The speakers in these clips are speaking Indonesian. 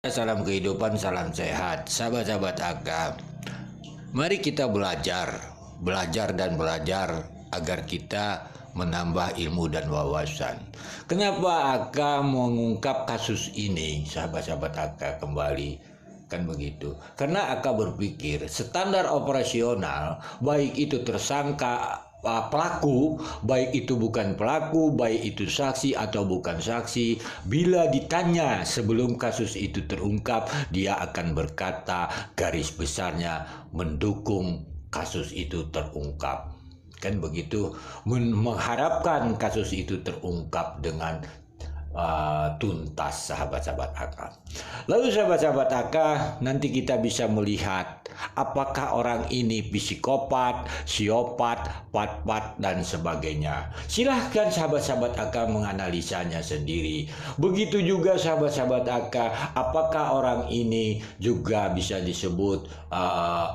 Salam kehidupan, salam sehat, sahabat-sahabat Aga. Mari kita belajar dan belajar agar kita menambah ilmu dan wawasan. Kenapa Aga mengungkap kasus ini, sahabat-sahabat Aga kembali? Kan begitu. Karena Aga berpikir standar operasional, baik itu tersangka pelaku, baik itu bukan pelaku, baik itu saksi atau bukan saksi, bila ditanya sebelum kasus itu terungkap, dia akan berkata garis besarnya mendukung kasus itu terungkap. Kan begitu, mengharapkan kasus itu terungkap dengan tuntas, sahabat-sahabat Aka. Lalu sahabat-sahabat Aka, nanti kita bisa melihat apakah orang ini psikopat, siopat, pat-pat, dan sebagainya. Silahkan sahabat-sahabat Aka menganalisanya sendiri. Begitu juga sahabat-sahabat Aka, apakah orang ini juga bisa disebut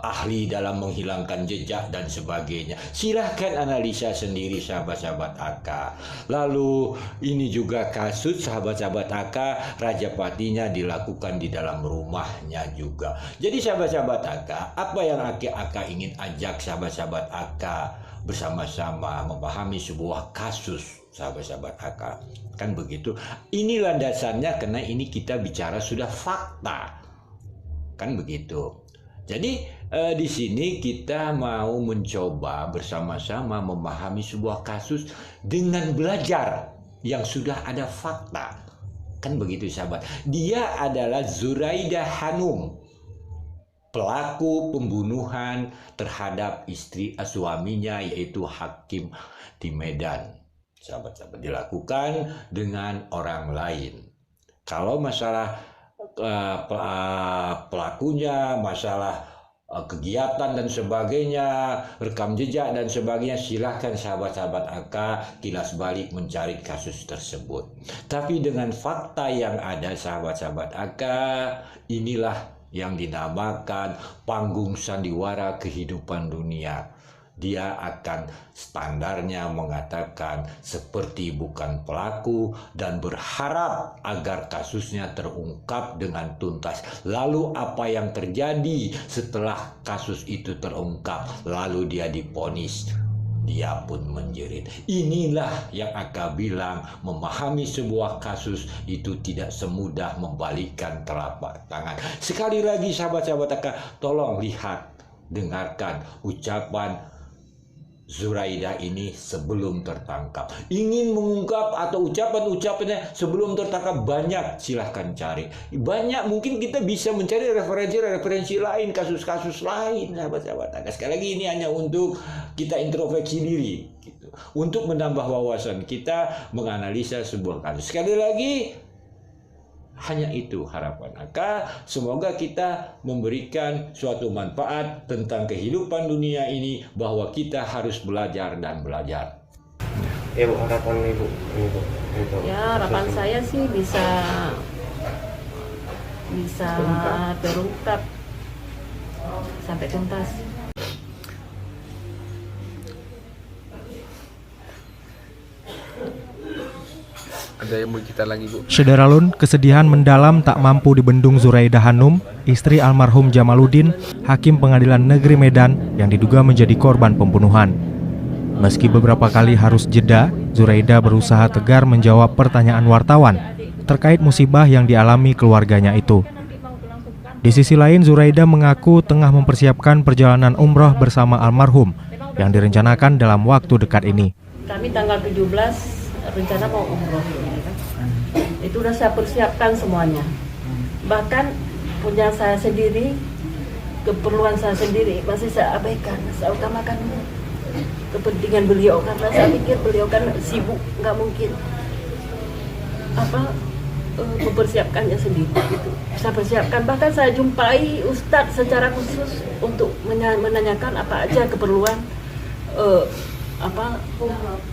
ahli dalam menghilangkan jejak dan sebagainya. Silahkan analisa sendiri sahabat-sahabat Aka. Lalu ini juga kasus sahabat-sahabat Aka, Rajapatinya dilakukan di dalam rumahnya juga. Jadi sahabat-sahabat Aka, apa yang Aka ingin ajak sahabat-sahabat Aka bersama-sama memahami sebuah kasus, sahabat-sahabat Aka. Kan begitu. Ini landasannya karena ini kita bicara sudah fakta. Kan begitu. Jadi di sini kita mau mencoba bersama-sama memahami sebuah kasus dengan belajar yang sudah ada fakta. Kan begitu sahabat. Dia adalah Zuraida Hanum, pelaku pembunuhan terhadap suaminya yaitu Hakim di Medan. Sahabat-sahabat, dilakukan dengan orang lain. Kalau masalah pelakunya, masalah kegiatan dan sebagainya, rekam jejak dan sebagainya, silahkan sahabat-sahabat Aka kilas balik mencari kasus tersebut. Tapi dengan fakta yang ada sahabat-sahabat Aka, inilah yang dinamakan panggung sandiwara kehidupan dunia. Dia akan standarnya mengatakan seperti bukan pelaku dan berharap agar kasusnya terungkap dengan tuntas. Lalu apa yang terjadi setelah kasus itu terungkap? Lalu dia divonis. Dia pun menjerit. Inilah yang Aka bilang, memahami sebuah kasus itu tidak semudah membalikkan telapak tangan. Sekali lagi sahabat-sahabat Aka, tolong lihat, dengarkan ucapan Zuraida ini sebelum tertangkap. Ingin mengungkap atau ucapan-ucapannya sebelum tertangkap banyak, silahkan cari. Banyak, mungkin kita bisa mencari referensi lain, kasus-kasus lain, sahabat-sahabat. Sekali lagi ini hanya untuk kita introspeksi diri, gitu. Untuk menambah wawasan kita menganalisa sebuah kasus. Sekali lagi, hanya itu harapan Aka. Semoga kita memberikan suatu manfaat tentang kehidupan dunia ini, bahwa kita harus belajar dan belajar. Bu, harapan Ibu untuk ya, harapan saya sih bisa terungkap sampai tuntas. Ada yang mau kita lagi, Bu? Sederalun, kesedihan mendalam tak mampu dibendung Zuraida Hanum, istri almarhum Jamaluddin, Hakim Pengadilan Negeri Medan yang diduga menjadi korban pembunuhan. Meski beberapa kali harus jeda, Zuraida berusaha tegar menjawab pertanyaan wartawan terkait musibah yang dialami keluarganya itu. Di sisi lain, Zuraida mengaku tengah mempersiapkan perjalanan umroh bersama almarhum yang direncanakan dalam waktu dekat ini. Kami tanggal 17 rencana mau umroh, itu udah saya persiapkan semuanya. Bahkan punya saya sendiri, keperluan saya sendiri masih saya abaikan, saya utamakan kepentingan beliau, karena saya pikir beliau kan sibuk, nggak mungkin mempersiapkannya sendiri gitu. Saya persiapkan, bahkan saya jumpai Ustadz secara khusus untuk menanyakan apa aja keperluan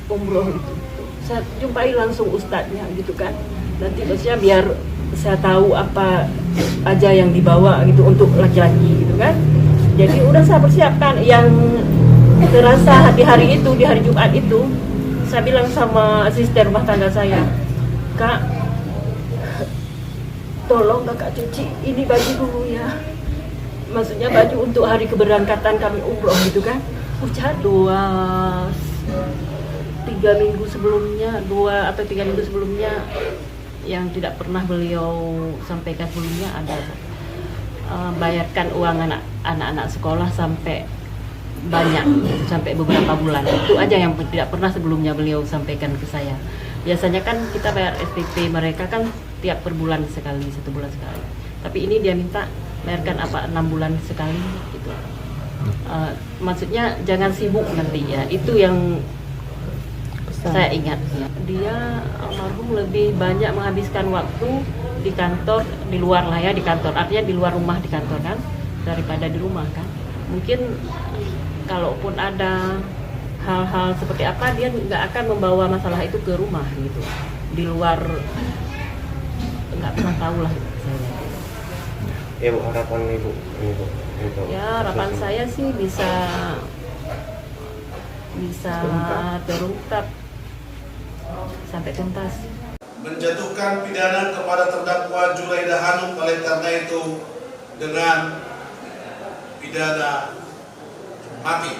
umroh itu. Saya jumpai langsung ustadznya gitu kan. Nanti maksudnya biar saya tahu apa aja yang dibawa gitu untuk laki-laki gitu kan. Jadi udah saya persiapkan. Yang terasa di hari itu, di hari Jumat itu, saya bilang sama asisten rumah tangga saya, Kak, tolong kakak cuci ini baju dulu ya. Maksudnya baju untuk hari keberangkatan kami umroh gitu kan. Ucap 3 minggu sebelumnya, 2 atau 3 minggu sebelumnya yang tidak pernah beliau sampaikan sebelumnya ada bayarkan uang anak-anak sekolah sampai banyak, sampai beberapa bulan. Itu aja yang tidak pernah sebelumnya beliau sampaikan ke saya. Biasanya kan kita bayar SPP mereka kan tiap per bulan sekali, 1 bulan sekali. Tapi ini dia minta bayarkan 6 bulan sekali gitu. Maksudnya jangan sibuk nanti ya. Itu yang saya ingat. Dia almarhum lebih banyak menghabiskan waktu di kantor, di luar lah ya, di kantor. Artinya di luar rumah di kantor kan, daripada di rumah kan. Mungkin kalaupun ada hal-hal seperti apa, dia nggak akan membawa masalah itu ke rumah gitu. Di luar nggak pernah tahu lah saya. Bu, harapan ibu ini bu. Ya, harapan saya sih bisa terungkap sampai tuntas. Menjatuhkan pidana kepada terdakwa Julaidah Hanum oleh karena itu dengan pidana mati.